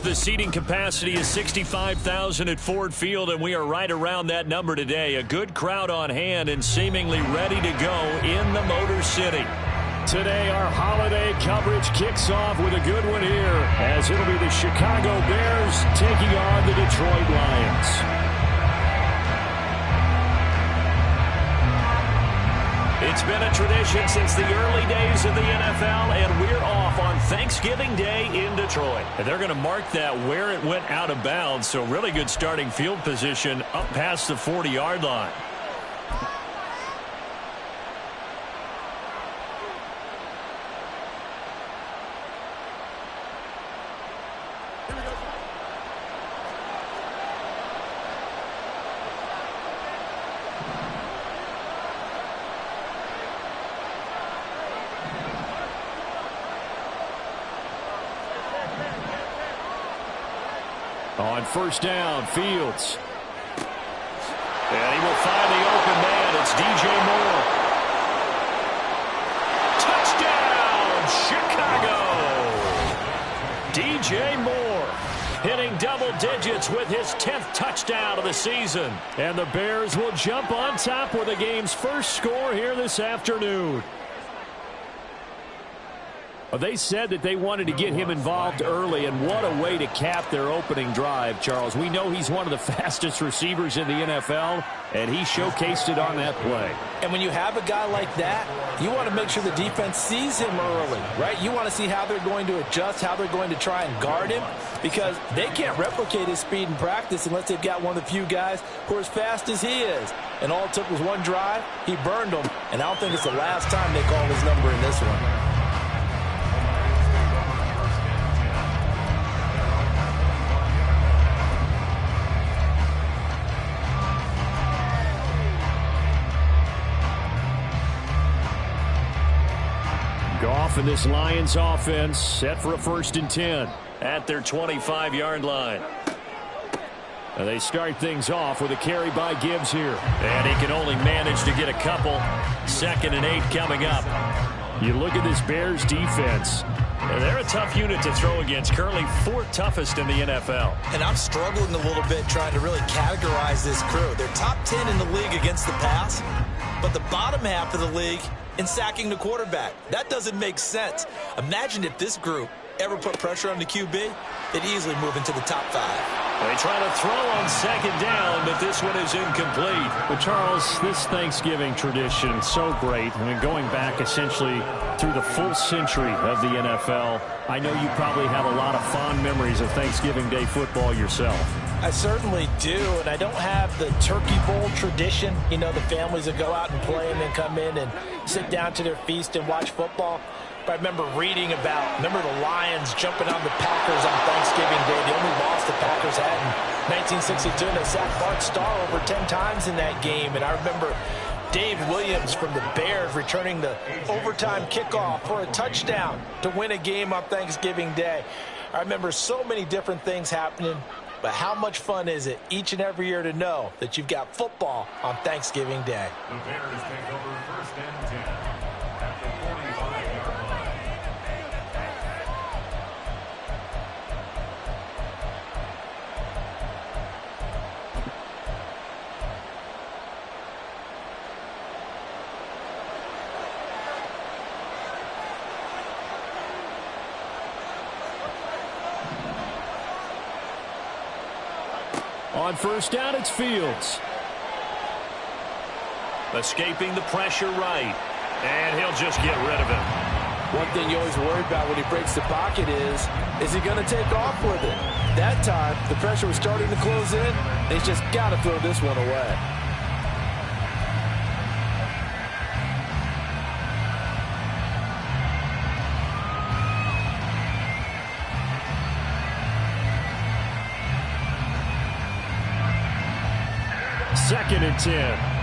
The seating capacity is 65,000 at Ford Field, and we are right around that number today. A good crowd on hand and seemingly ready to go in the Motor City. Today, our holiday coverage kicks off with a good one here, as it'll be the Chicago Bears taking on the Detroit Lions. It's been a tradition since the early days of the NFL, and we're off on Thanksgiving Day in Detroit. And they're going to mark that where it went out of bounds, so really good starting field position up past the 40-yard line. On first down, Fields. And he will find the open man. It's DJ Moore. Touchdown, Chicago! DJ Moore hitting double digits with his 10th touchdown of the season. And the Bears will jump on top with the game's first score here this afternoon. They said that they wanted to get him involved early, and what a way to cap their opening drive, Charles. We know he's one of the fastest receivers in the NFL, and he showcased it on that play. And when you have a guy like that, you want to make sure the defense sees him early, right? You want to see how they're going to adjust, how they're going to try and guard him, because they can't replicate his speed in practice unless they've got one of the few guys who are as fast as he is. And all it took was one drive. He burned them, and I don't think it's the last time they call his number in this one. Goff and this Lions offense set for a 1st and 10 at their 25-yard line. And they start things off with a carry by Gibbs here. And he can only manage to get a couple. 2nd and 8 coming up. You look at this Bears defense. And they're a tough unit to throw against. Currently 4th toughest in the NFL. And I'm struggling a little bit trying to really categorize this crew. They're top 10 in the league against the pass, but the bottom half of the league in sacking the quarterback. That doesn't make sense. Imagine if this group ever put pressure on the QB, they'd easily move into the top 5. They try to throw on 2nd down, but this one is incomplete. But Charles, this Thanksgiving tradition, so great. I mean, going back essentially through the full century of the NFL, I know you probably have a lot of fond memories of Thanksgiving Day football yourself. I certainly do, and I don't have the Turkey Bowl tradition. You know, the families that go out and play and then come in and sit down to their feast and watch football. But I remember reading about, the Lions jumping on the Packers on Thanksgiving Day. The only loss the Packers had in 1962, and they sacked Bart Starr over 10 times in that game. And I remember Dave Williams from the Bears returning the overtime kickoff for a touchdown to win a game on Thanksgiving Day. I remember so many different things happening. But how much fun is it each and every year to know that you've got football on Thanksgiving Day? The Bears take over 1st and 10 at the 45-yard line. On first down, it's Fields. Escaping the pressure right. And he'll just get rid of it. One thing you always worry about when he breaks the pocket is he going to take off with it? That time, the pressure was starting to close in. He's just got to throw this one away. Second and 10.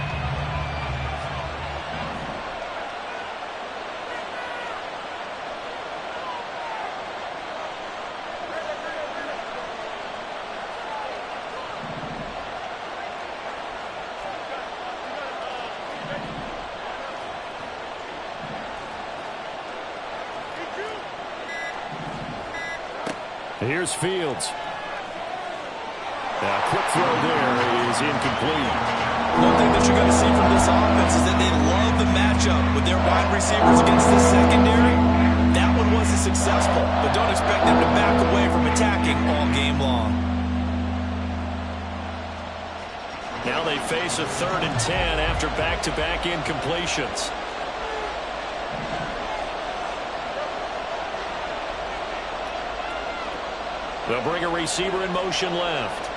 Here's Fields. A quick throw there is incomplete. One thing that you're going to see from this offense is that they love the matchup with their wide receivers against the secondary. That one wasn't successful, but don't expect them to back away from attacking all game long. Now they face a 3rd and 10 after back-to-back incompletions. They'll bring a receiver in motion left.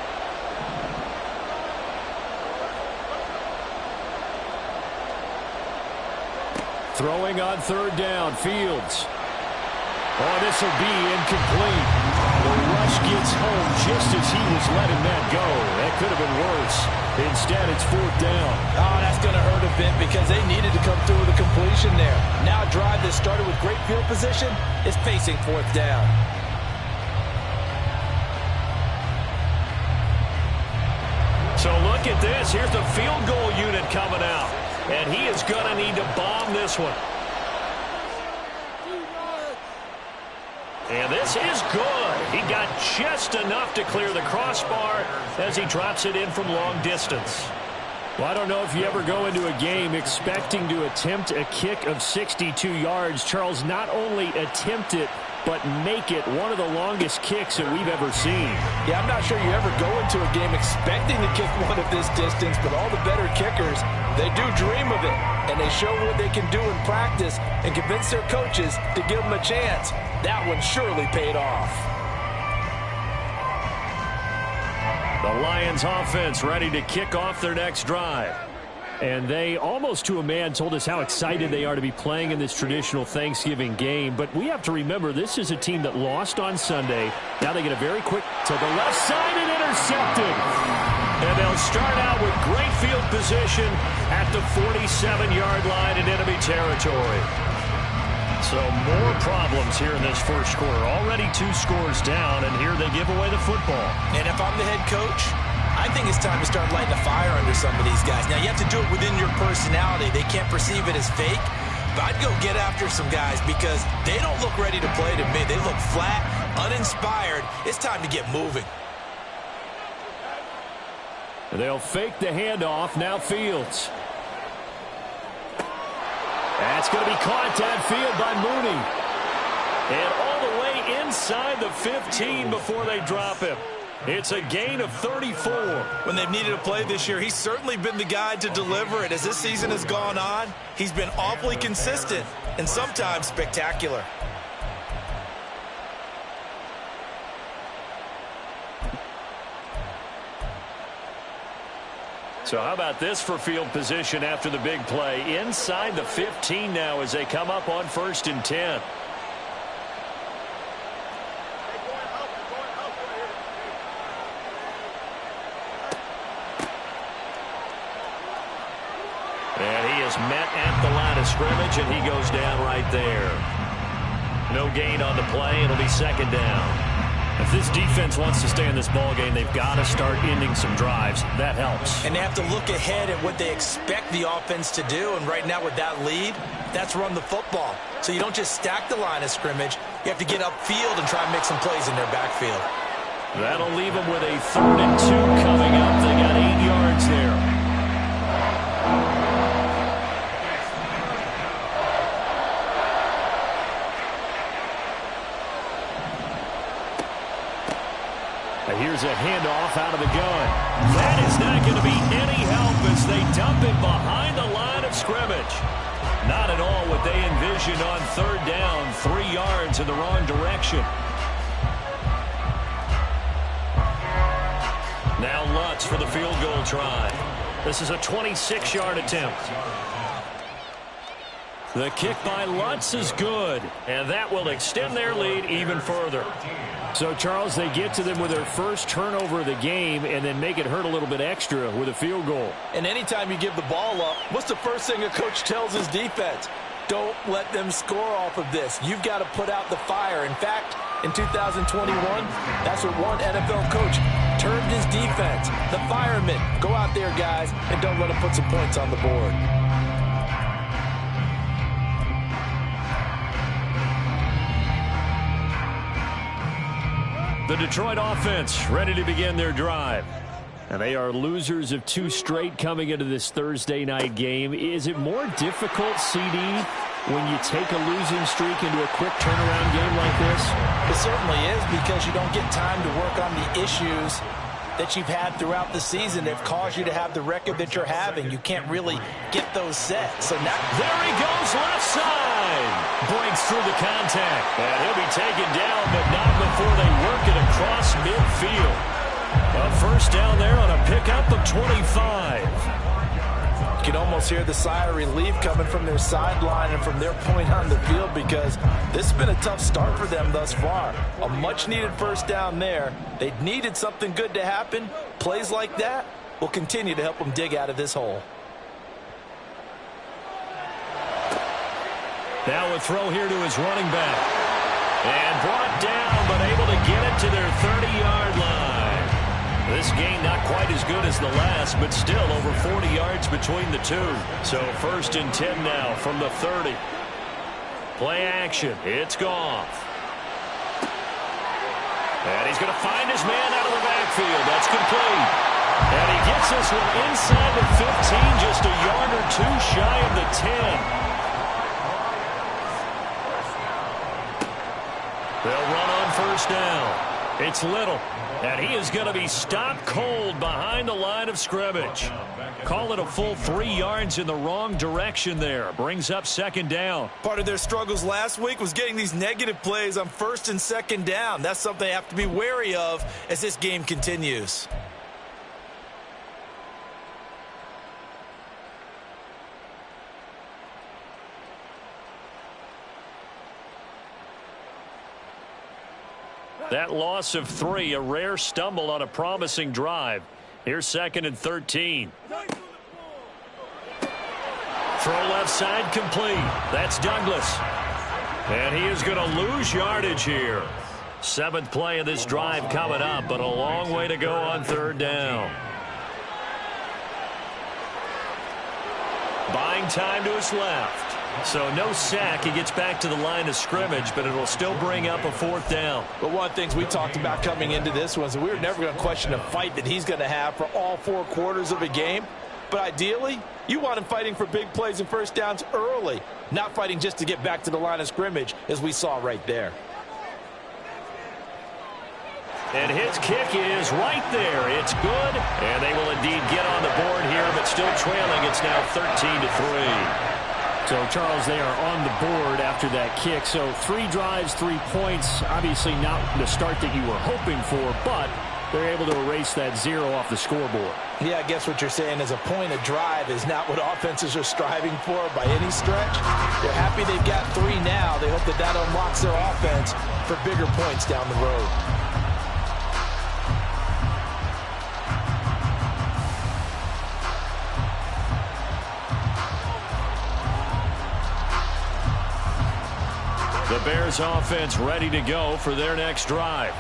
Throwing on 3rd down, Fields. Oh, this will be incomplete. The rush gets home just as he was letting that go. That could have been worse. Instead, it's 4th down. Oh, that's going to hurt a bit because they needed to come through with a completion there. Now a drive that started with great field position is facing 4th down. So look at this. Here's the field goal unit coming out. And he is going to need to bomb this one. And this is good. He got just enough to clear the crossbar as he drops it in from long distance. Well, I don't know if you ever go into a game expecting to attempt a kick of 62 yards. Charles, not only attempt it, but make it one of the longest kicks that we've ever seen. Yeah, I'm not sure you ever go into a game expecting to kick one of this distance, but all the better kickers, they do dream of it, and they show what they can do in practice and convince their coaches to give them a chance. That one surely paid off. The Lions offense ready to kick off their next drive. And they, almost to a man, told us how excited they are to be playing in this traditional Thanksgiving game. But we have to remember, this is a team that lost on Sunday. Now they get a very quick to the left side and intercepted. And they'll start out with great field position at the 47-yard line in enemy territory. So more problems here in this first quarter. Already 2 scores down, and here they give away the football. And if I'm the head coach, I think it's time to start lighting a fire under some of these guys. Now, you have to do it within your personality. They can't perceive it as fake. But I'd go get after some guys because they don't look ready to play to me. They look flat, uninspired. It's time to get moving. They'll fake the handoff. Now Fields. That's going to be caught downfield by Mooney. And all the way inside the 15 before they drop him. It's a gain of 34. When they've needed a play this year, he's certainly been the guy to deliver it. As this season has gone on, he's been awfully consistent and sometimes spectacular. So how about this for field position after the big play? Inside the 15 now as they come up on 1st and 10. And he is met at the line of scrimmage, and he goes down right there. No gain on the play. It'll be 2nd down. If this defense wants to stay in this ballgame, they've got to start ending some drives. That helps. And they have to look ahead at what they expect the offense to do. And right now with that lead, that's run the football. So you don't just stack the line of scrimmage. You have to get upfield and try and make some plays in their backfield. That'll leave them with a 3rd and 2 coming up. They got 8 yards there. Here's a handoff out of the gun. That is not going to be any help as they dump it behind the line of scrimmage. Not at all what they envisioned on 3rd down. 3 yards in the wrong direction. Now Lutz for the field goal try. This is a 26-yard attempt. The kick by Lutz is good, and that will extend their lead even further. So, Charles, they get to them with their first turnover of the game and then make it hurt a little bit extra with a field goal. And anytime you give the ball up, what's the first thing a coach tells his defense? Don't let them score off of this. You've got to put out the fire. In fact, in 2021, that's what one NFL coach termed his defense. The firemen. Go out there, guys, and don't let them put some points on the board. The Detroit offense ready to begin their drive. And they are losers of 2 straight coming into this Thursday night game. Is it more difficult, CD, when you take a losing streak into a quick turnaround game like this? It certainly is, because you don't get time to work on the issues that you've had throughout the season that have caused you to have the record that you're having. You can't really get those set. So now, there he goes, left side. Breaks through the contact. And he'll be taken down, but not before they work it across midfield. A first down there on a pickup of 25. You can almost hear the sigh of relief coming from their sideline and from their point on the field, because this has been a tough start for them thus far. A much-needed first down there. They needed something good to happen. Plays like that will continue to help them dig out of this hole. Now a throw here to his running back. And brought down, but able to get it to their 30-yard line. This game not quite as good as the last, but still over 40 yards between the two. So 1st and 10 now from the 30. Play action. It's Goff. And he's going to find his man out of the backfield. That's complete. And he gets this one inside the 15, just a yard or 2 shy of the 10. They'll run on first down. It's Little, and he is going to be stopped cold behind the line of scrimmage. Call it a full 3 yards in the wrong direction there. Brings up 2nd down. Part of their struggles last week was getting these negative plays on 1st and 2nd down. That's something they have to be wary of as this game continues. That loss of 3, a rare stumble on a promising drive. Here's 2nd and 13. Throw left side complete. That's Douglas. And he is going to lose yardage here. 7th play of this drive coming up, but a long way to go on 3rd down. Buying time to his left. So no sack. He gets back to the line of scrimmage, but it'll still bring up a 4th down. But one of the things we talked about coming into this was that we were never going to question the fight that he's going to have for all 4 quarters of a game. But ideally, you want him fighting for big plays and first downs early, not fighting just to get back to the line of scrimmage, as we saw right there. And his kick is right there. It's good, and they will indeed get on the board here, but still trailing. It's now 13-3. So, Charles, they are on the board after that kick. So 3 drives, 3 points. Obviously not the start that you were hoping for, but they're able to erase that 0 off the scoreboard. Yeah, I guess what you're saying is a point of drive is not what offenses are striving for by any stretch. They're happy they've got 3 now. They hope that that unlocks their offense for bigger points down the road. The Bears offense ready to go for their next drive.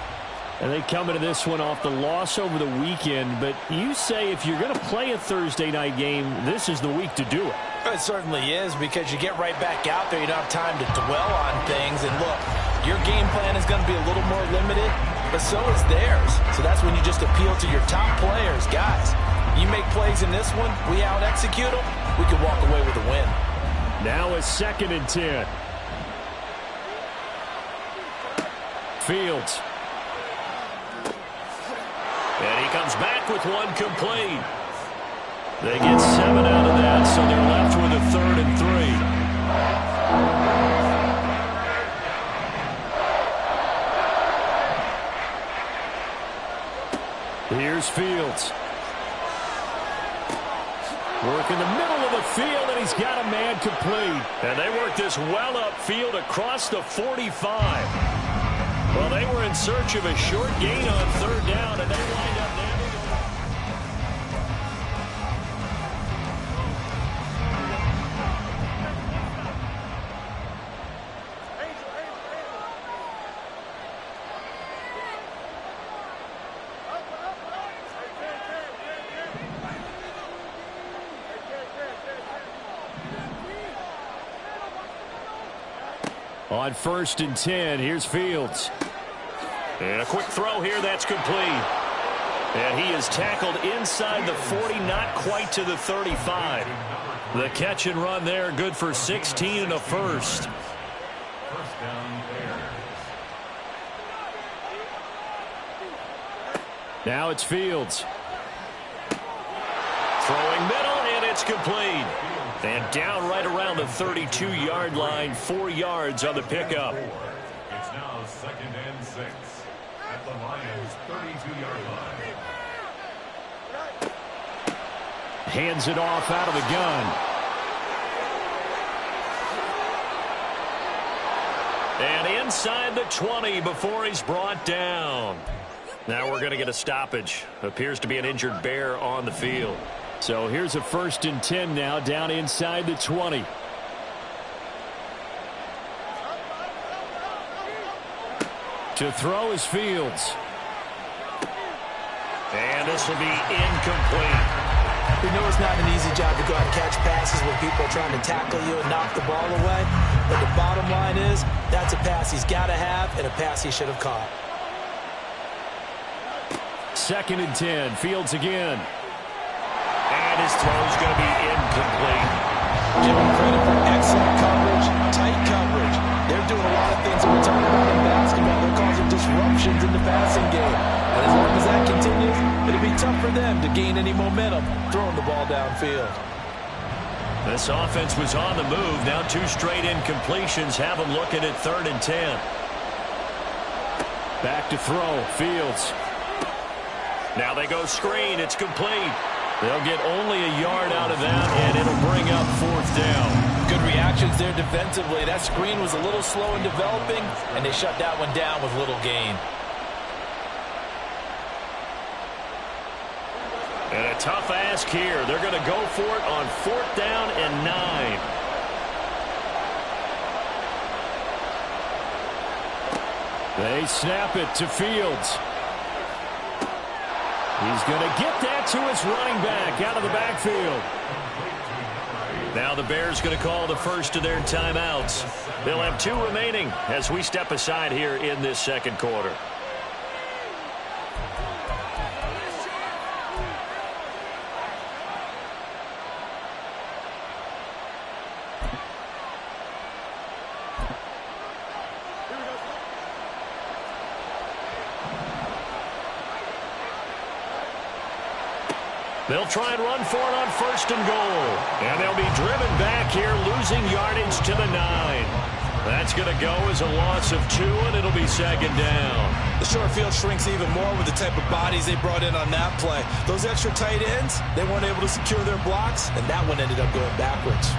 And they come into this one off the loss over the weekend. But you say if you're going to play a Thursday night game, this is the week to do it. It certainly is, because you get right back out there. You don't have time to dwell on things. And look, your game plan is going to be a little more limited, but so is theirs. So that's when you just appeal to your top players. Guys, you make plays in this one, we out-execute them, we can walk away with a win. Now it's 2nd and 10. Fields. And he comes back with one complete. They get 7 out of that, so they're left with a 3rd and 3. Here's Fields. Work in the middle of the field, and he's got a man complete. And they work this well upfield across the 45. Well, they were in search of a short gain on 3rd down, and they wind up namming On 1st and 10, here's Fields. And a quick throw here, that's complete. And he is tackled inside the 40, not quite to the 35. The catch and run there, good for 16 and a first. First down, Bears. Now it's Fields. Throwing middle, and it's complete. And down right around the 32-yard line, 4 yards on the pickup. It's now 2nd and 6 at the Lions' 32-yard line. Hands it off out of the gun. And inside the 20 before he's brought down. Now we're going to get a stoppage. Appears to be an injured Bear on the field. So here's a 1st and 10 now, down inside the 20. To throw is Fields. And this will be incomplete. We know it's not an easy job to go out and catch passes when people are trying to tackle you and knock the ball away. But the bottom line is, that's a pass he's got to have and a pass he should have caught. 2nd and 10, Fields again. And his throw's going to be incomplete. Give him credit for excellent coverage, tight coverage. They're doing a lot of things that we're talking about in basketball. They're causing disruptions in the passing game. And as long as that continues, it'll be tough for them to gain any momentum throwing the ball downfield. This offense was on the move. Now 2 straight incompletions have them looking at 3rd and 10. Back to throw, Fields. Now they go screen. It's complete. They'll get only a yard out of that, and it'll bring up 4th down. Good reactions there defensively. That screen was a little slow in developing, and they shut that one down with little gain. And a tough ask here. They're going to go for it on 4th down and 9. They snap it to Fields. He's going to get that to his running back out of the backfield. Now the Bears going to call the first of their timeouts. They'll have 2 remaining as we step aside here in this 2nd quarter. They'll try and run for it on 1st and goal. And they'll be driven back here, losing yardage to the 9. That's going to go as a loss of 2, and it'll be 2nd down. The short field shrinks even more with the type of bodies they brought in on that play. Those extra tight ends, they weren't able to secure their blocks, and that one ended up going backwards.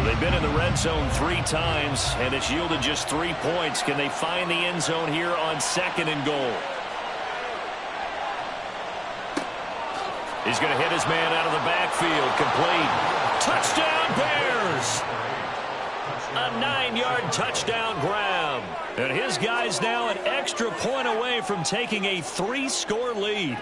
They've been in the red zone 3 times, and it's yielded just 3 points. Can they find the end zone here on 2nd and goal? He's going to hit his man out of the backfield. Complete. Touchdown, Bears! A 9-yard touchdown grab. And his guy's now an extra point away from taking a 3-score lead.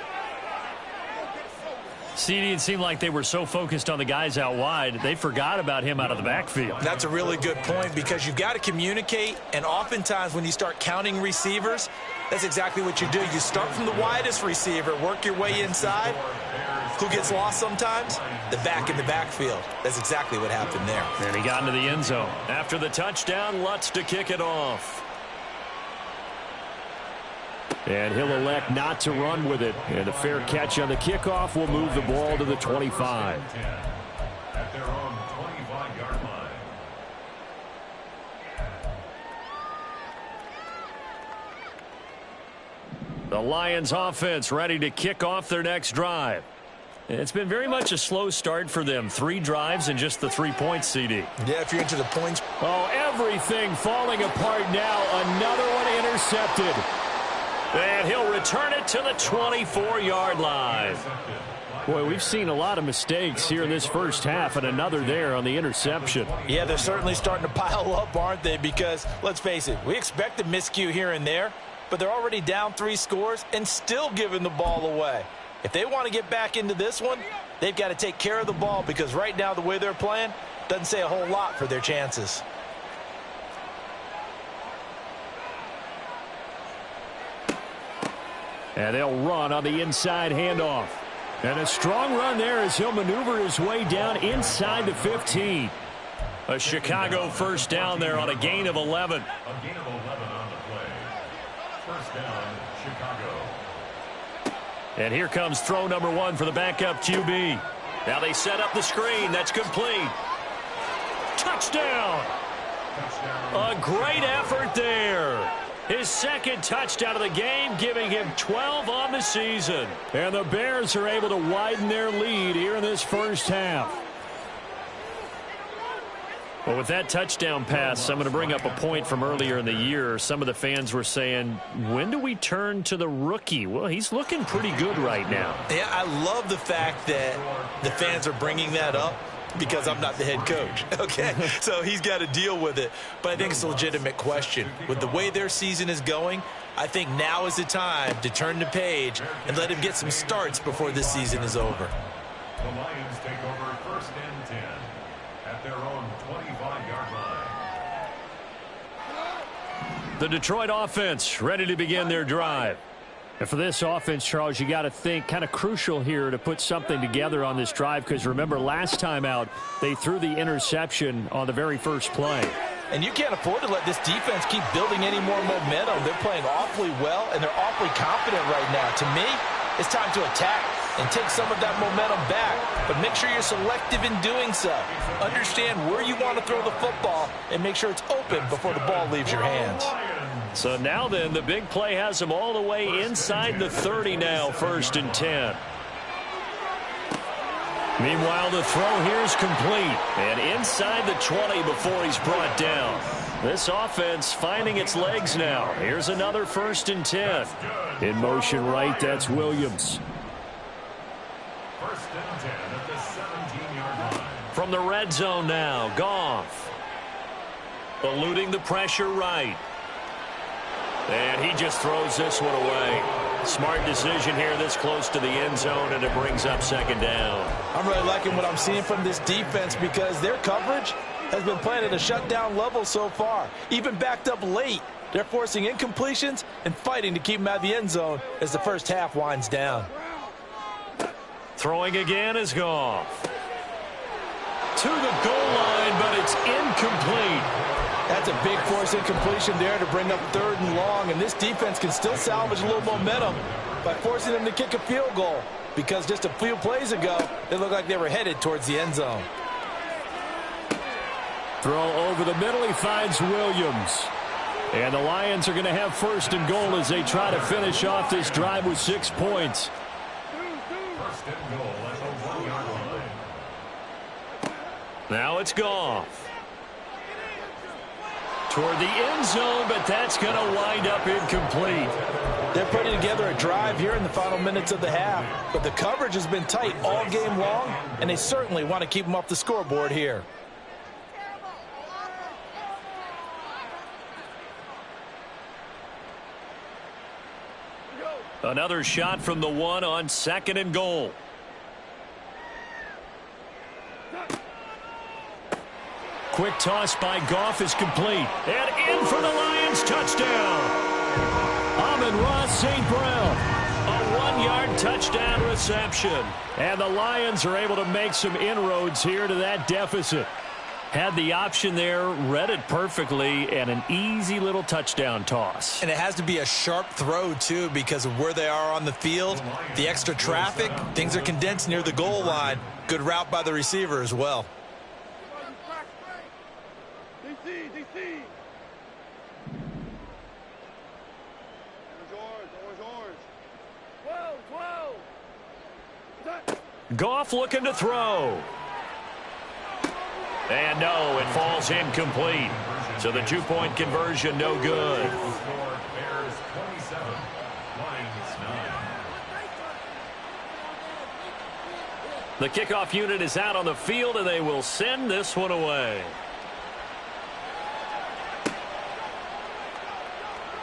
CD, it seemed like they were so focused on the guys out wide, they forgot about him out of the backfield. That's a really good point because you've got to communicate, and oftentimes when you start counting receivers, that's exactly what you do. You start from the widest receiver, work your way inside. Who gets lost sometimes? The back in the backfield. That's exactly what happened there. And he got into the end zone. After the touchdown, Lutz to kick it off. And he'll elect not to run with it. And a fair catch on the kickoff will move the ball to the 25. At their own 25-yard line. The Lions offense ready to kick off their next drive. It's been very much a slow start for them. 3 drives and just the 3 points, CD. Yeah, if you're into the points. Oh, everything falling apart now. Another one intercepted. And he'll return it to the 24-yard line. Boy, we've seen a lot of mistakes here in this first half, and another there on the interception. Yeah, they're certainly starting to pile up, aren't they? Because, let's face it, we expect a miscue here and there, but they're already down 3 scores and still giving the ball away. If they want to get back into this one, they've got to take care of the ball because right now the way they're playing doesn't say a whole lot for their chances. And they'll run on the inside handoff. And a strong run there as he'll maneuver his way down inside the 15. A Chicago first down there on a gain of 11. A gain of 11 on the play. First down, Chicago. And here comes throw number 1 for the backup QB. Now they set up the screen. That's complete. Touchdown. A great effort there. His second touchdown of the game, giving him 12 on the season. And the Bears are able to widen their lead here in this first half. Well, with that touchdown pass, I'm going to bring up a point from earlier in the year. Some of the fans were saying, when do we turn to the rookie? Well, he's looking pretty good right now. Yeah, I love the fact that the fans are bringing that up because I'm not the head coach. Okay, so he's got to deal with it. But I think it's a legitimate question. With the way their season is going, I think now is the time to turn the page and let him get some starts before this season is over. The Lions take over first and 10 at their own 25-yard line. The Detroit offense ready to begin their drive. And for this offense, Charles, you got to think kind of crucial here to put something together on this drive, because remember last time out they threw the interception on the very first play. And you can't afford to let this defense keep building any more momentum. They're playing awfully well, and they're awfully confident right now. To me, it's time to attack and take some of that momentum back. But make sure you're selective in doing so. Understand where you want to throw the football and make sure it's open before the ball leaves your hands. So now then, the big play has them all the way inside the 30 now, first and 10. Meanwhile, the throw here is complete. And inside the 20 before he's brought down. This offense finding its legs now. Here's another first and 10. In motion right, that's Williams. First and 10 at the 17-yard line. From the red zone now, Goff. Eluding the pressure right. And he just throws this one away. Smart decision here this close to the end zone, and it brings up second down. I'm really liking what I'm seeing from this defense because their coverage has been playing at a shutdown level so far. Even backed up late, they're forcing incompletions and fighting to keep them out of the end zone as the first half winds down. Throwing again is Goff. To the goal line, but it's incomplete. That's a big force incompletion there to bring up 3rd and long, and this defense can still salvage a little momentum by forcing them to kick a field goal, because just a few plays ago, it looked like they were headed towards the end zone. Throw over the middle, he finds Williams. And the Lions are going to have first and goal as they try to finish off this drive with 6 points. First and goal at the 1-yard line. Now it's Goff. Toward the end zone, but that's going to wind up incomplete. They're putting together a drive here in the final minutes of the half, but the coverage has been tight all game long, and they certainly want to keep them off the scoreboard here. Another shot from the 1 on 2nd and goal. Quick toss by Goff is complete. And in for the Lions touchdown. Amon-Ra St. Brown. A 1-yard touchdown reception. And the Lions are able to make some inroads here to that deficit. Had the option there, read it perfectly, and an easy little touchdown toss. And it has to be a sharp throw, too, because of where they are on the field. The extra traffic, things are condensed near the goal line. Good route by the receiver as well. Goff looking to throw. And no, it falls incomplete. So the 2-point conversion no good. Bears 27, Lions 9. The kickoff unit is out on the field, and they will send this one away.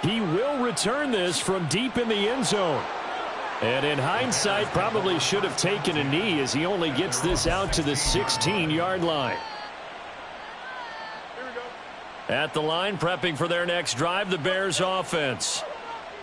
He will return this from deep in the end zone. And in hindsight, probably should have taken a knee as he only gets this out to the 16-yard line. At the line, prepping for their next drive, the Bears offense.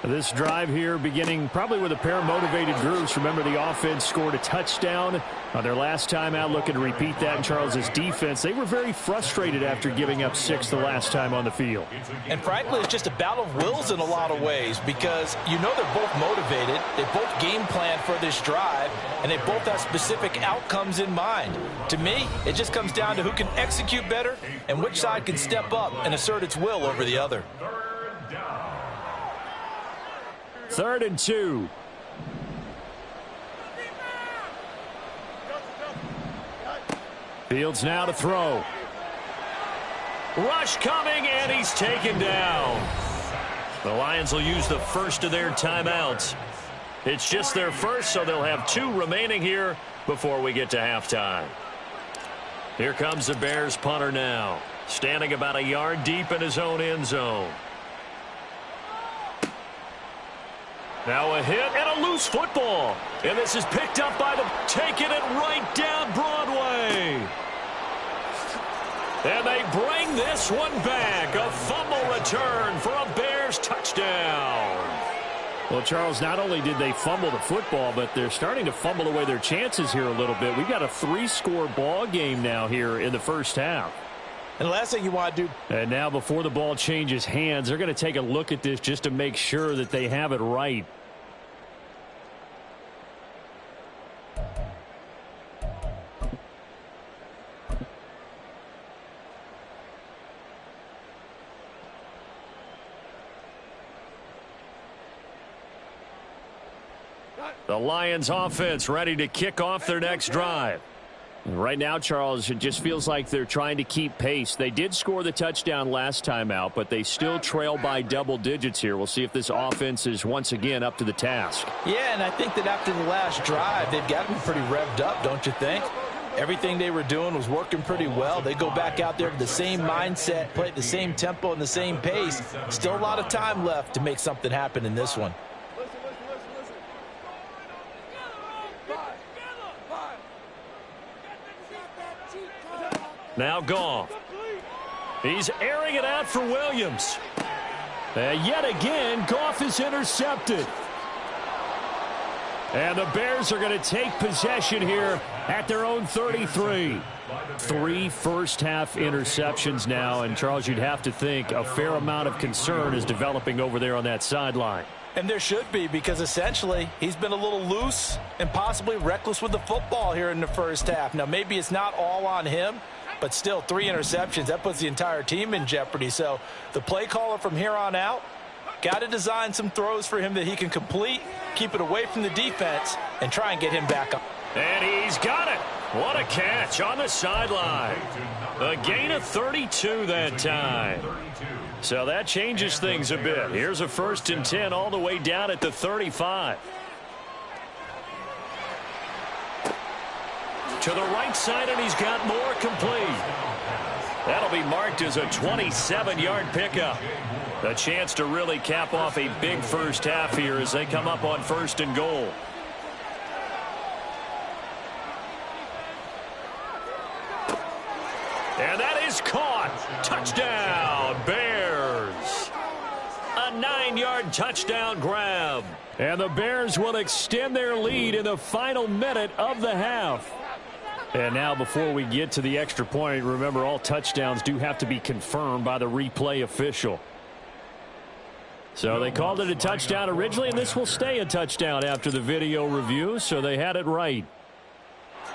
This drive here beginning probably with a pair of motivated groups. Remember, the offense scored a touchdown on their last time out, looking to repeat that in Charles's defense. They were very frustrated after giving up 6 the last time on the field. And frankly, it's just a battle of wills in a lot of ways because you know they're both motivated. They both game plan for this drive, and they both have specific outcomes in mind. To me, it just comes down to who can execute better and which side can step up and assert its will over the other. 3rd and 2. Fields now to throw. Rush coming, and he's taken down. The Lions will use the first of their timeouts. It's just their first, so they'll have 2 remaining here before we get to halftime. Here comes the Bears punter now, standing about a yard deep in his own end zone. Now a hit and a loose football. And this is picked up by the taking it right down Broadway. And they bring this one back. A fumble return for a Bears touchdown. Well, Charles, not only did they fumble the football, but they're starting to fumble away their chances here a little bit. We've got a 3-score ball game now here in the first half. And the last thing you want to do. And now before the ball changes hands, they're going to take a look at this just to make sure that they have it right. The Lions offense ready to kick off their next drive. Right now, Charles, it just feels like they're trying to keep pace. They did score the touchdown last time out, but they still trail by double digits here. We'll see if this offense is once again up to the task. Yeah, and I think that after the last drive, they've got to be pretty revved up, don't you think? Everything they were doing was working pretty well. They go back out there with the same mindset, play at the same tempo and the same pace. Still a lot of time left to make something happen in this one. Now Goff. He's airing it out for Williams. And yet again, Goff is intercepted. And the Bears are going to take possession here at their own 33. 3 first-half interceptions now. And, Charles, you'd have to think a fair amount of concern is developing over there on that sideline. And there should be, because essentially he's been a little loose and possibly reckless with the football here in the first half. Now, maybe it's not all on him, but still 3 interceptions. That puts the entire team in jeopardy. So the play caller from here on out got to design some throws for him that he can complete, keep it away from the defense, and try and get him back up. And he's got it. What a catch on the sideline. A gain of 32 that time. So that changes things a bit. Here's a 1st and 10 all the way down at the 35. To the right side, and he's got more complete. That'll be marked as a 27-yard pickup. A chance to really cap off a big first half here as they come up on 1st and goal. And that is caught. Touchdown, Bears. A 9-yard touchdown grab. And the Bears will extend their lead in the final minute of the half. And now before we get to the extra point, remember all touchdowns do have to be confirmed by the replay official. So they called it a touchdown originally, and this will stay a touchdown after the video review, so they had it right.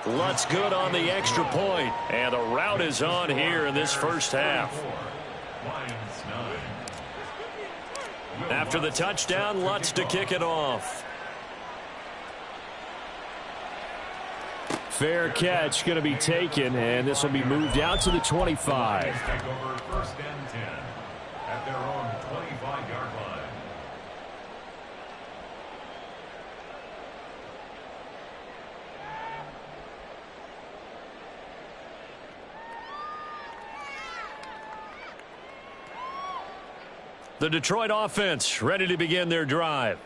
Lutz good on the extra point, and the route is on here in this first half. After the touchdown, Lutz to kick it off. Fair catch going to be taken, and this will be moved out to the 25. Take over 1st and 10 at their own 25-yard line. The Detroit offense ready to begin their drive.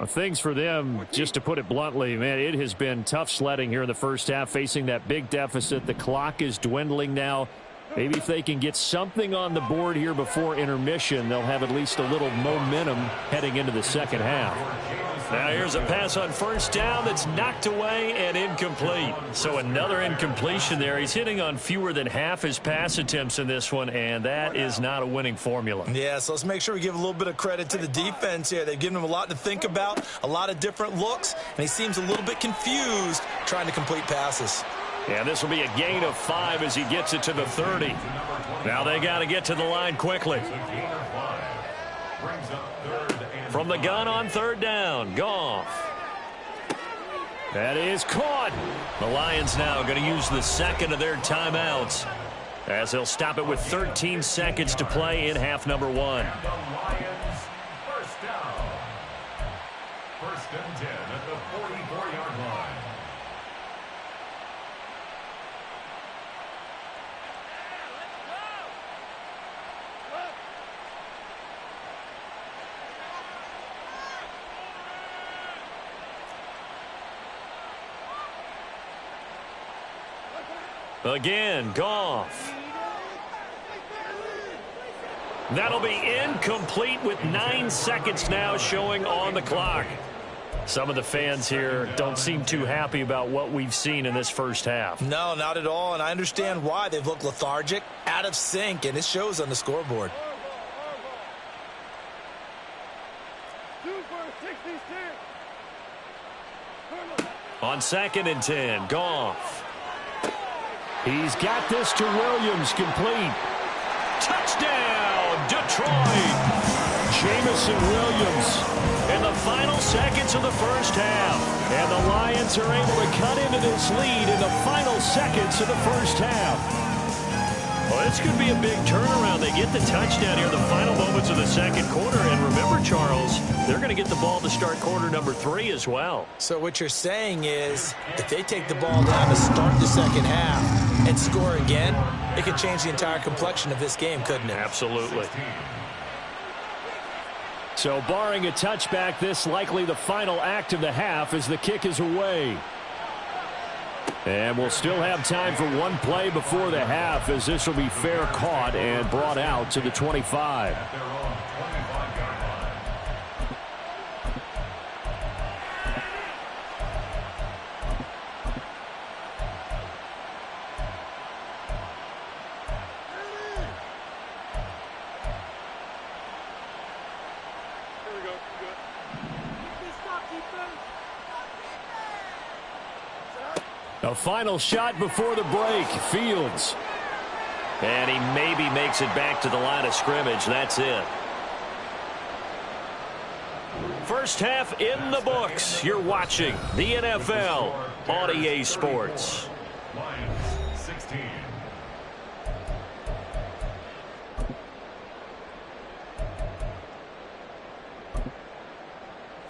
Things for them, just to put it bluntly, man, it has been tough sledding here in the first half, facing that big deficit. The clock is dwindling now. Maybe if they can get something on the board here before intermission, they'll have at least a little momentum heading into the second half. Now here's a pass on first down that's knocked away and incomplete. So another incompletion there. He's hitting on fewer than half his pass attempts in this one, and that is not a winning formula. Yeah, so let's make sure we give a little bit of credit to the defense here. They've given him a lot to think about, a lot of different looks, and he seems a little bit confused trying to complete passes. Yeah, this will be a gain of 5 as he gets it to the 30. Now they got to get to the line quickly. From the gun on third down, Goff. That is caught. The Lions now going to use the second of their timeouts as they'll stop it with 13 seconds to play in half number 1. The Lions first down. First and 10 at the 44-yard line. Again, Goff. That'll be incomplete with 9 seconds now showing on the clock. Some of the fans here don't seem too happy about what we've seen in this first half. No, not at all, and I understand why. They've looked lethargic, out of sync, and it shows on the scoreboard. On second and 10, Goff. He's got this to Williams, complete. Touchdown, Detroit! Jameson Williams. In the final seconds of the first half. And the Lions are able to cut into this lead in the final seconds of the first half. Well, this could be a big turnaround. They get the touchdown here in the final moments of the second quarter. And remember, Charles, they're going to get the ball to start quarter number 3 as well. So what you're saying is if they take the ball down to start the second half and score again, it could change the entire complexion of this game, couldn't it? Absolutely. So barring a touchback, this likely the final act of the half as the kick is away. And we'll still have time for one play before the half as this will be fair caught and brought out to the 25. A final shot before the break. Fields. And he maybe makes it back to the line of scrimmage. That's it. First half in the books. You're watching the NFL on EA Sports. Lions 16.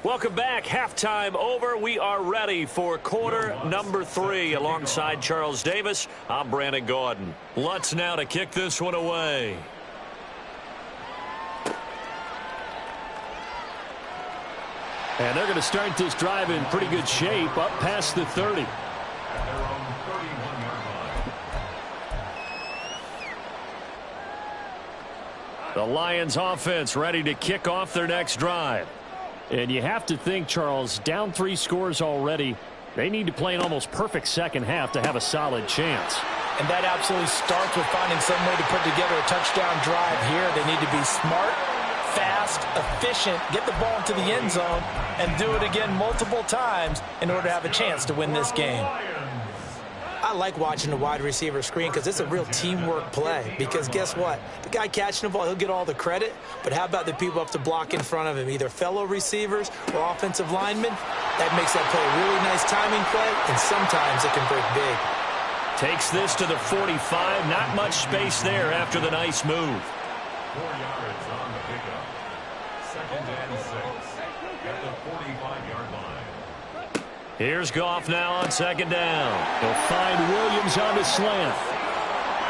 Welcome back. Halftime over. We are ready for quarter number 3. Alongside Charles Davis, I'm Brandon Gaudin. Lutz now to kick this one away. And they're going to start this drive in pretty good shape up past the 30. At their own 31-yard line. The Lions offense ready to kick off their next drive. And you have to think, Charles, down 3 scores already. They need to play an almost perfect second half to have a solid chance. And that absolutely starts with finding some way to put together a touchdown drive here. They need to be smart, fast, efficient, get the ball into the end zone, and do it again multiple times in order to have a chance to win this game. I like watching the wide receiver screen because it's a real teamwork play. Because guess what? The guy catching the ball, he'll get all the credit. But how about the people up to block in front of him, either fellow receivers or offensive linemen? That makes that play a really nice timing play, and sometimes it can break big. Takes this to the 45. Not much space there after the nice move. 4 yards on the pickup. Second and 6 at the 45-yard line. Here's Goff now on second down. They'll find Williams on the slant.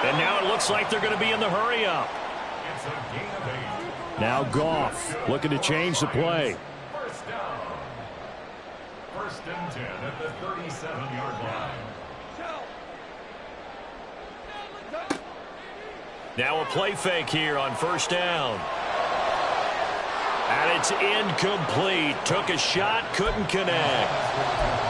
And now it looks like they're going to be in the hurry-up. It's a gain of 8. Now Goff looking to change the play. First down. First and 10 at the 37-yard line. Now a play fake here on first down. And it's incomplete. Took a shot, couldn't connect.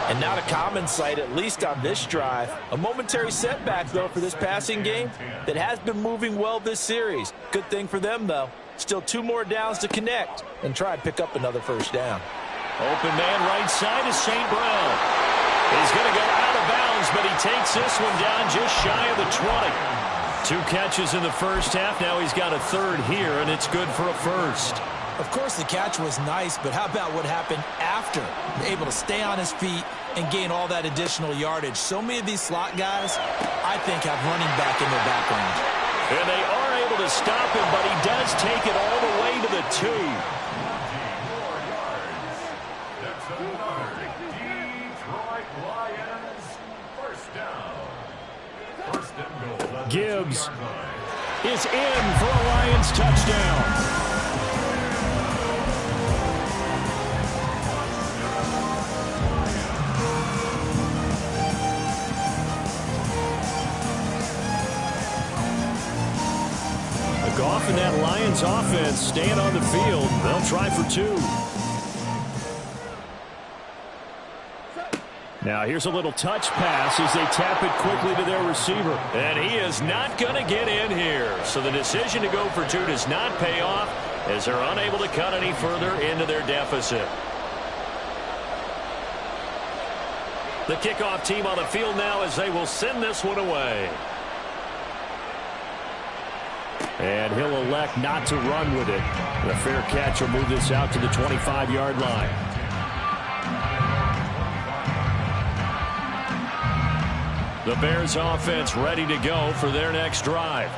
And not a common sight, at least on this drive. A momentary setback, though, for this passing game that has been moving well this series. Good thing for them, though. Still 2 more downs to connect and try and pick up another first down. Open man right side is St. Brown. He's going to go out of bounds, but he takes this one down just shy of the 20. 2 catches in the first half. Now he's got a third here, and it's good for a first. Of course, the catch was nice, but how about what happened after? Able to stay on his feet and gain all that additional yardage. So many of these slot guys, I think, have running back in their background. And they are able to stop him, but he does take it all the way to the 2. That's another Detroit Lions first down. First and goal. Gibbs is in for a Lions touchdown. Goff and that Lions offense staying on the field. They'll try for 2. Now here's a little touch pass as they tap it quickly to their receiver. And he is not going to get in here. So the decision to go for 2 does not pay off as they're unable to cut any further into their deficit. The kickoff team on the field now as they will send this one away. And he'll elect not to run with it. The fair catch will move this out to the 25-yard line. The Bears offense ready to go for their next drive.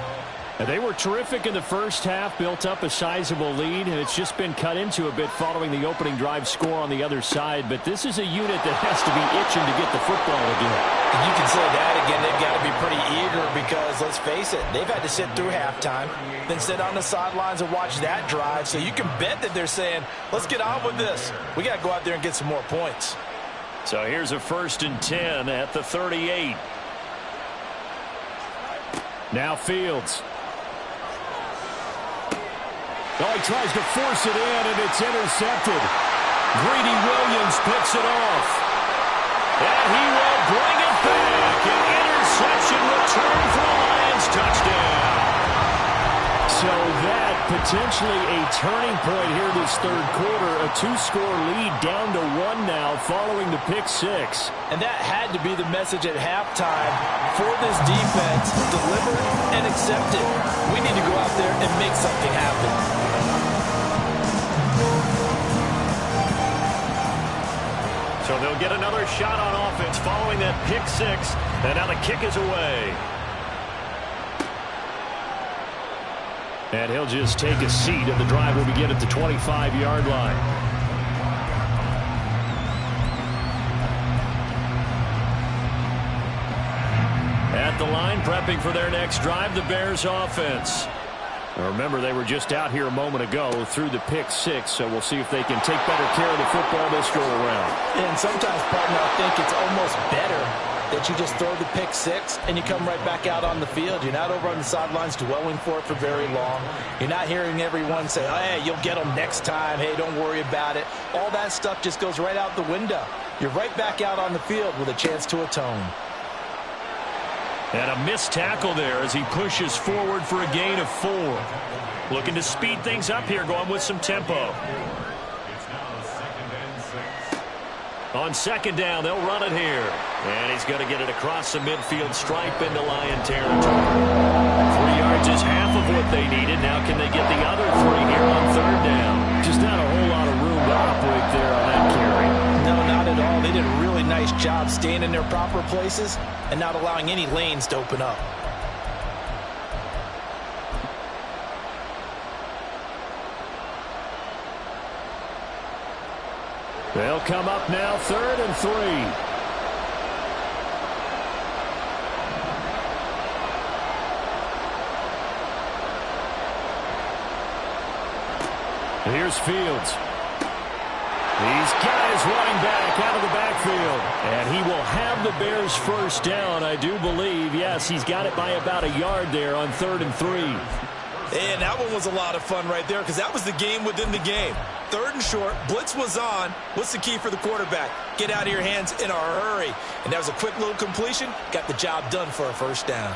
And they were terrific in the first half, built up a sizable lead, and it's just been cut into a bit following the opening drive score on the other side. But this is a unit that has to be itching to get the football again. And you can say that again. They've got to be pretty eager because, let's face it, they've had to sit through halftime, then sit on the sidelines and watch that drive. So you can bet that they're saying, let's get on with this. We got to go out there and get some more points. So here's a 1st and 10 at the 38. Now Fields. Oh, he tries to force it in, and it's intercepted. Greedy Williams picks it off. And he will bring it back. An interception return for a Lions touchdown. So that potentially a turning point here this third quarter. A 2-score lead down to 1 now following the pick 6. And that had to be the message at halftime for this defense. Deliver and accept it. We need to go out there and make something happen. So they'll get another shot on offense following that pick 6. And now the kick is away. And he'll just take a seat, and the drive will begin at the 25-yard line. At the line, prepping for their next drive, the Bears offense. Now remember, they were just out here a moment ago through the pick 6, so we'll see if they can take better care of the football this go-around. And sometimes, partner, I think it's almost better that you just throw the pick 6 and you come right back out on the field. You're not over on the sidelines dwelling for it for very long. You're not hearing everyone say, oh, hey, you'll get them next time. Hey, don't worry about it. All that stuff just goes right out the window. You're right back out on the field with a chance to atone. And a missed tackle there as he pushes forward for a gain of 4. Looking to speed things up here, going with some tempo. It's now 2nd and 6. On 2nd down, they'll run it here. And he's going to get it across the midfield stripe into Lion territory. 3 yards is half of what they needed. Now can they get the other 3 here on 3rd down? Just not a whole lot of room to operate there on that carry. No, not at all. They did a really nice job staying in their proper places and not allowing any lanes to open up. They'll come up now 3rd and 3. Here's Fields. He's got his running back out of the backfield. And he will have the Bears first down, I do believe. Yes, he's got it by about a yard there on 3rd and 3. And that one was a lot of fun right there because that was the game within the game. 3rd and short, blitz was on. What's the key for the quarterback? Get out of your hands in a hurry. And that was a quick little completion. Got the job done for a first down.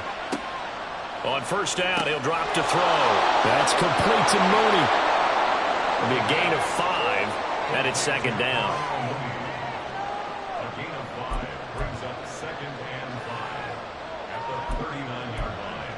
On first down, he'll drop to throw. That's complete to Mooney. It'll be a gain of 5, and it's 2nd down. A gain of 5 brings up 2nd and 5 at the 39-yard line.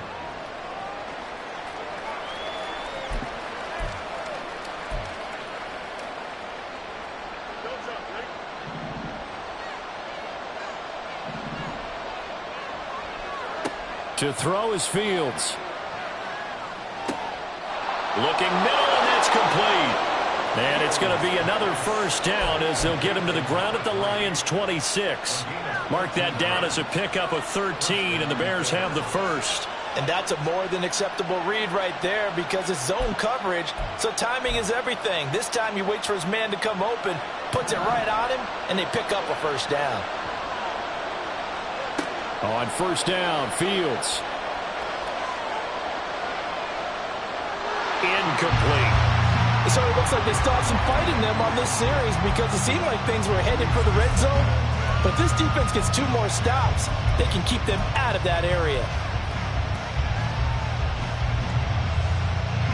To throw is Fields. Looking middle, and that's complete. And it's going to be another first down as they'll get him to the ground at the Lions' 26. Mark that down as a pickup of 13, and the Bears have the first. And that's a more than acceptable read right there because it's zone coverage, so timing is everything. This time he waits for his man to come open, puts it right on him, and they pick up a first down. On first down, Fields. Incomplete. It sort of looks like they stopped some fight in them on this series because it seemed like things were headed for the red zone. But this defense gets 2 more stops. They can keep them out of that area.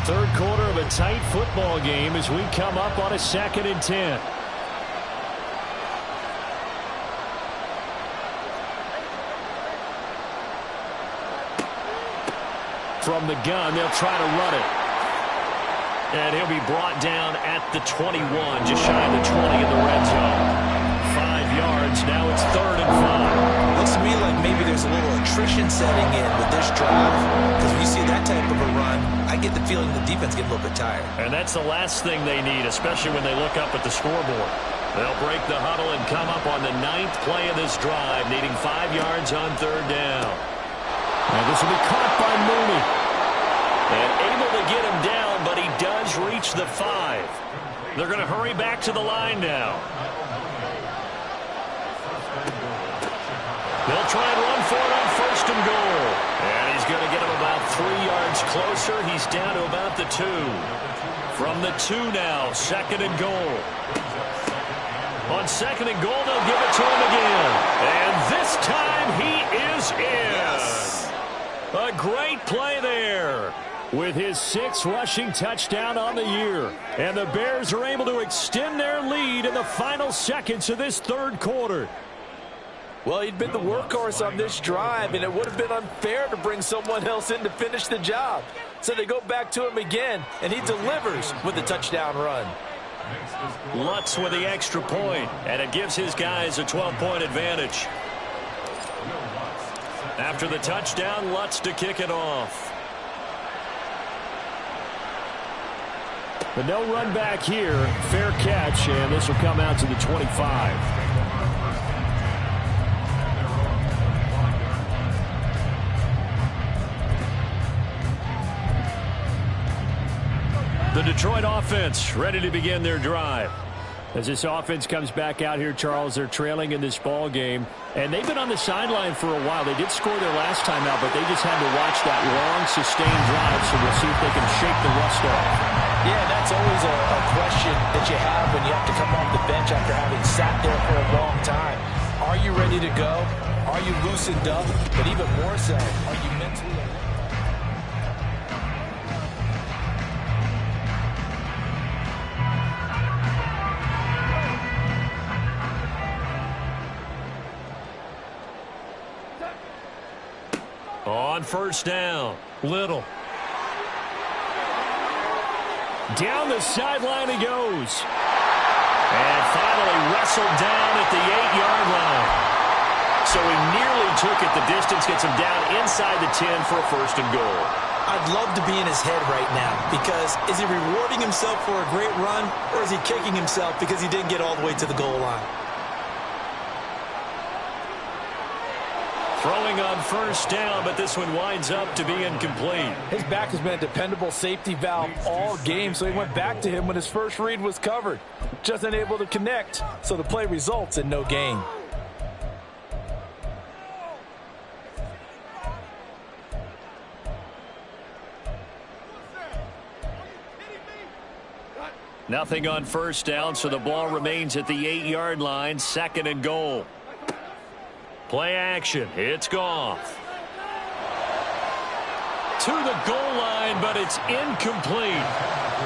3rd quarter of a tight football game as we come up on a 2nd and 10. From the gun, they'll try to run it. And he'll be brought down at the 21, just shy of the 20 in the red zone. 5 yards, now it's 3rd and 5. Looks to me like maybe there's a little attrition setting in with this drive because when you see that type of a run, I get the feeling the defense gets a little bit tired. And that's the last thing they need, especially when they look up at the scoreboard. They'll break the huddle and come up on the 9th play of this drive, needing 5 yards on 3rd down. And this will be caught by Mooney. And able to get him down, but he does reach the 5. They're going to hurry back to the line now. They'll try and run for it on 1st and goal. And he's going to get him about 3 yards closer. He's down to about the 2. From the 2 now, 2nd and goal. On 2nd and goal, they'll give it to him again. And this time he is in. Yes. A great play there with his 6th rushing touchdown on the year. And the Bears are able to extend their lead in the final seconds of this 3rd quarter. Well, he'd been the workhorse on this drive, and it would have been unfair to bring someone else in to finish the job. So they go back to him again, and he delivers with a touchdown run. Lutz with the extra point, and it gives his guys a 12-point advantage. After the touchdown, Lutz to kick it off. But no run back here. Fair catch, and this will come out to the 25. The Detroit offense ready to begin their drive. As this offense comes back out here, Charles, they're trailing in this ball game. And they've been on the sideline for a while. They did score their last time out, but they just had to watch that long, sustained drive. So we'll see if they can shake the rust off. Yeah, that's always a question that you have when you have to come off the bench after having sat there for a long time. Are you ready to go? Are you loosened up? But even more so, are you mentally alert? On first down, Little. Down the sideline he goes. And finally wrestled down at the 8-yard line. So he nearly took it the distance, gets him down inside the 10 for a 1st and goal. I'd love to be in his head right now because is he rewarding himself for a great run or is he kicking himself because he didn't get all the way to the goal line? Throwing on first down, but this one winds up to be incomplete. His back has been a dependable safety valve all game, so he went back to him when his first read was covered. Just unable to connect, so the play results in no gain. Nothing on first down, so the ball remains at the 8-yard line, 2nd and goal. Play action. It's Goff. To the goal line, but it's incomplete.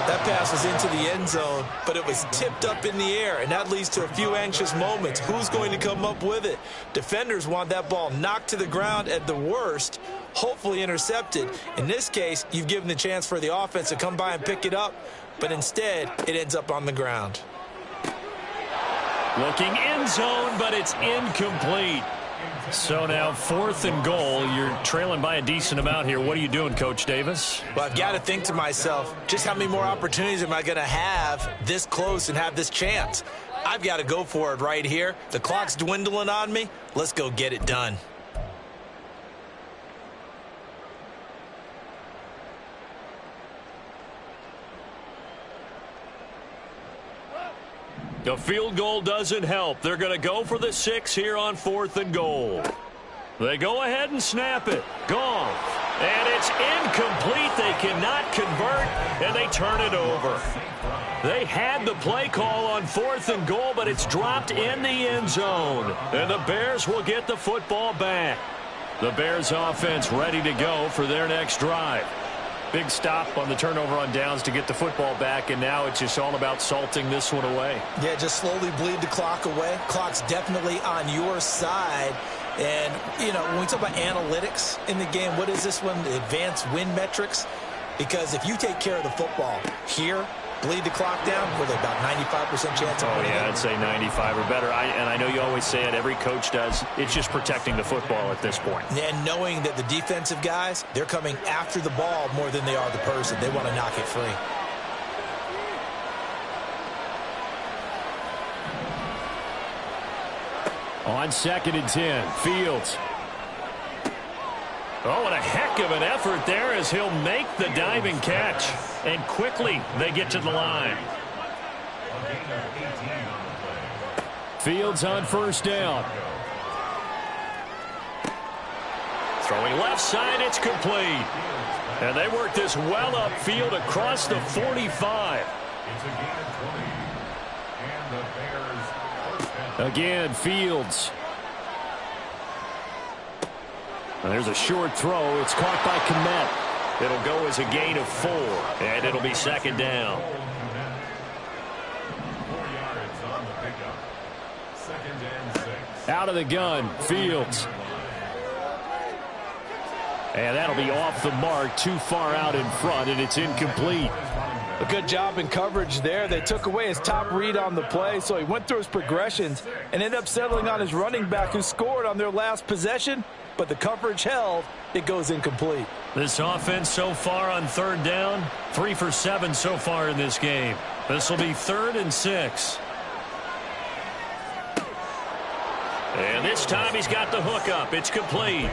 That pass was into the end zone, but it was tipped up in the air, and that leads to a few anxious moments. Who's going to come up with it? Defenders want that ball knocked to the ground at the worst, hopefully intercepted. In this case, you've given the chance for the offense to come by and pick it up, but instead, it ends up on the ground. Looking end zone, but it's incomplete. So now 4th and goal. You're trailing by a decent amount here. What are you doing, Coach Davis? Well, I've got to think to myself, just how many more opportunities am I going to have this close and have this chance? I've got to go for it right here. The clock's dwindling on me. Let's go get it done. The field goal doesn't help. They're going to go for the 6 here on 4th and goal. They go ahead and snap it. Gone. And it's incomplete. They cannot convert, and they turn it over. They had the play call on 4th and goal, but it's dropped in the end zone. And the Bears will get the football back. The Bears offense ready to go for their next drive. Big stop on the turnover on downs to get the football back, and now it's just all about salting this one away. Yeah, just slowly bleed the clock away. Clock's definitely on your side. And, you know, when we talk about analytics in the game, what is this one? The advanced win metrics? Because if you take care of the football here, bleed the clock down, with about 95% chance of winning. Oh, yeah, I'd say 95 or better. And I know you always say it, every coach does. It's just protecting the football at this point. And knowing that the defensive guys, they're coming after the ball more than they are the person. They want to knock it free. On 2nd and 10, Fields. Oh, and a heck of an effort there as he'll make the diving catch. And quickly, they get to the line. Fields on first down. Throwing left side, it's complete. And they work this well upfield across the 45. Again, Fields. And there's a short throw. It's caught by Kmet. It'll go as a gain of 4, and it'll be 2nd down. 4 yards on the pickup. 2nd and 6. Out of the gun, Fields. And that'll be off the mark, too far out in front, and it's incomplete. A good job in coverage there. They took away his top read on the play, so he went through his progressions and ended up settling on his running back who scored on their last possession, but the coverage held. It goes incomplete. This offense so far on 3rd down, 3 for 7 so far in this game. This will be 3rd and 6. And this time he's got the hook up. It's complete.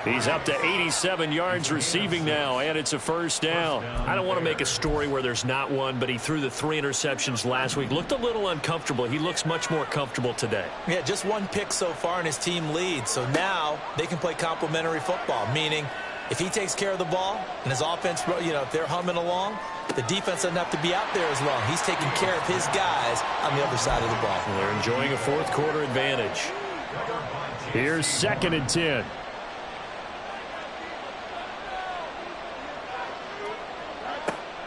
He's up to 87 yards receiving now, and it's a 1st down. I don't want to make a story where there's not one, but he threw the 3 interceptions last week. Looked a little uncomfortable. He looks much more comfortable today. Yeah, just 1 pick so far, and his team leads. So now they can play complementary football, meaning if he takes care of the ball and his offense, you know, if they're humming along, the defense doesn't have to be out there as long. He's taking care of his guys on the other side of the ball. And they're enjoying a 4th quarter advantage. Here's 2nd and 10.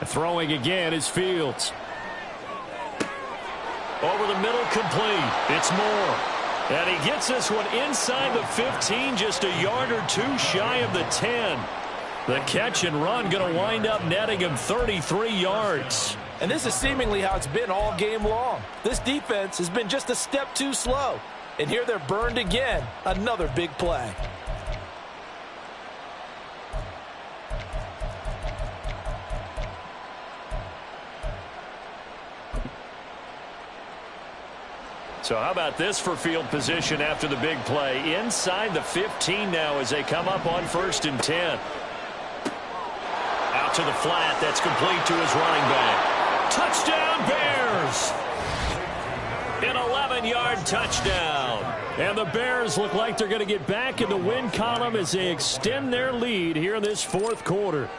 Throwing again is Fields. Over the middle, complete. It's Moore. And he gets this one inside the 15, just a yard or 2 shy of the 10. The catch and run going to wind up netting him 33 yards. And this is seemingly how it's been all game long. This defense has been just a step too slow. And here they're burned again. Another big play. So how about this for field position after the big play? Inside the 15 now as they come up on 1st and 10. Out to the flat. That's complete to his running back. Touchdown, Bears! An 11-yard touchdown. And the Bears look like they're going to get back in the win column as they extend their lead here in this 4th quarter.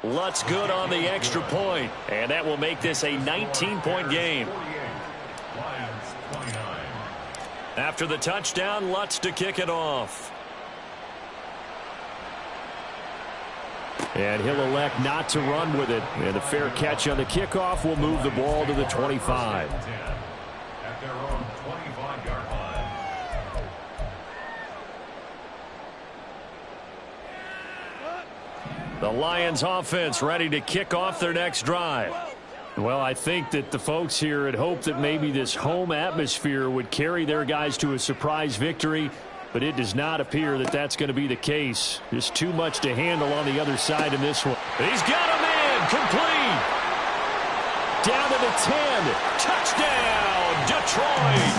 Lutz good on the extra point, and that will make this a 19-point game. After the touchdown, Lutz to kick it off. And he'll elect not to run with it. And a fair catch on the kickoff will move the ball to the 25. At their own 25-yard line. The Lions offense ready to kick off their next drive. Well, I think that the folks here had hoped that maybe this home atmosphere would carry their guys to a surprise victory, but it does not appear that that's going to be the case. Just too much to handle on the other side in this one. He's got a man complete. Down to the 10. Touchdown, Detroit.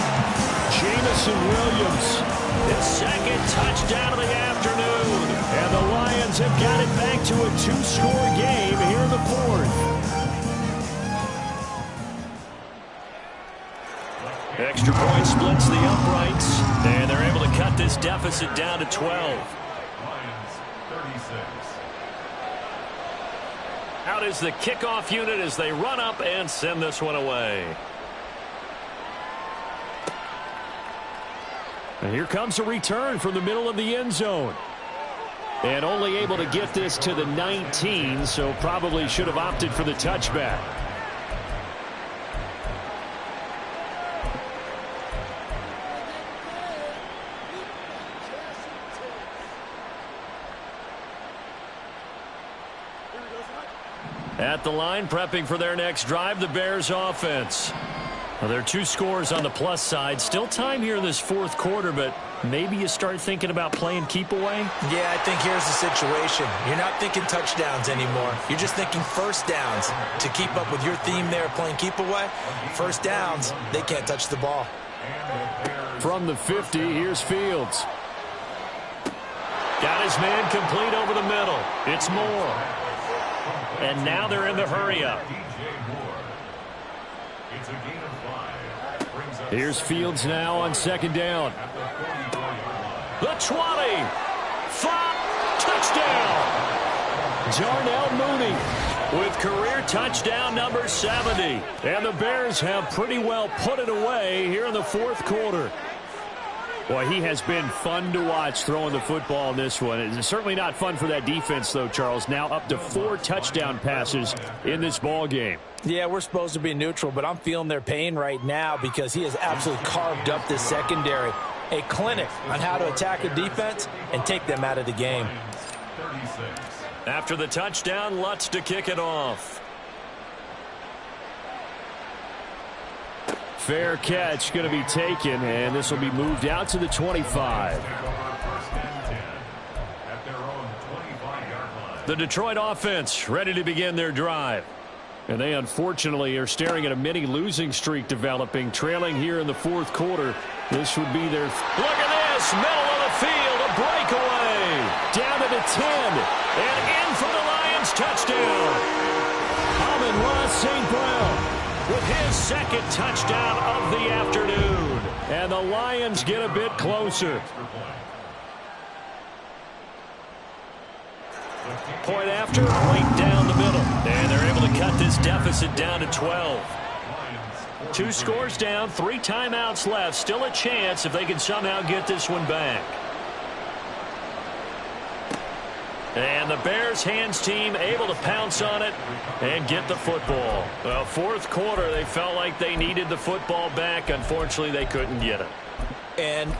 Jameson Williams, his second touchdown of the afternoon. And the Lions have got it back to a 2-score game here in the 4th. Extra point splits the uprights, and they're able to cut this deficit down to 12. Lions 36. Out is the kickoff unit as they run up and send this one away. And here comes a return from the middle of the end zone. And only able to get this to the 19, so probably should have opted for the touchback. At the line, prepping for their next drive, the Bears offense. Well, there are 2 scores on the plus side. Still time here in this 4th quarter, but maybe you start thinking about playing keep away? Yeah, I think here's the situation. You're not thinking touchdowns anymore. You're just thinking first downs. To keep up with your theme there, playing keep away, first downs, they can't touch the ball. From the 50, here's Fields. Got his man complete over the middle. It's Moore. And now they're in the hurry-up. Here's Fields now on 2nd down. The 20. 5. Touchdown. Darnell Mooney with career touchdown number 70. And the Bears have pretty well put it away here in the 4th quarter. Boy, he has been fun to watch throwing the football in this one. It's certainly not fun for that defense, though, Charles. Now up to 4 touchdown passes in this ball game. Yeah, we're supposed to be neutral, but I'm feeling their pain right now because he has absolutely carved up this secondary. A clinic on how to attack a defense and take them out of the game. After the touchdown, Lutz to kick it off. Fair catch going to be taken, and this will be moved out to the 25. The Detroit offense ready to begin their drive. And they unfortunately are staring at a mini losing streak developing, trailing here in the 4th quarter. This would be their... Look at this! Middle of the field, a breakaway! Down to the 10, and in for the Lions touchdown! Amon-Ra St. Brown with his 2nd touchdown of the afternoon. And the Lions get a bit closer. Point after, right down the middle. And they're able to cut this deficit down to 12. 2 scores down, 3 timeouts left. Still a chance if they can somehow get this one back. And the Bears hands team able to pounce on it and get the football. Well, 4th quarter, they felt like they needed the football back. Unfortunately, they couldn't get it. And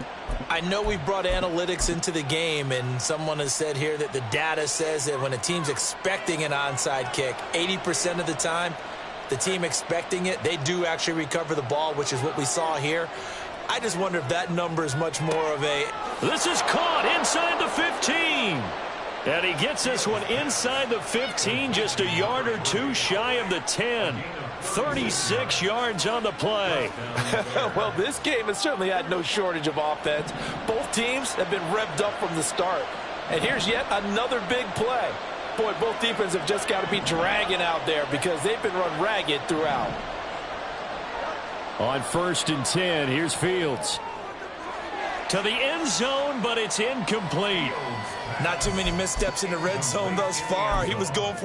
I know we've brought analytics into the game, and someone has said here that the data says that when a team's expecting an onside kick, 80% of the time, the team expecting it, they do actually recover the ball, which is what we saw here. I just wonder if that number is much more of a... This is caught inside the 15. And he gets this one inside the 15, just a yard or two shy of the 10. 36 yards on the play. Well, this game has certainly had no shortage of offense. Both teams have been revved up from the start. And here's yet another big play. Boy, both defenses have just got to be dragging out there because they've been run ragged throughout. On 1st and 10, here's Fields. To the end zone, but it's incomplete. Not too many missteps in the red zone thus far. He was going for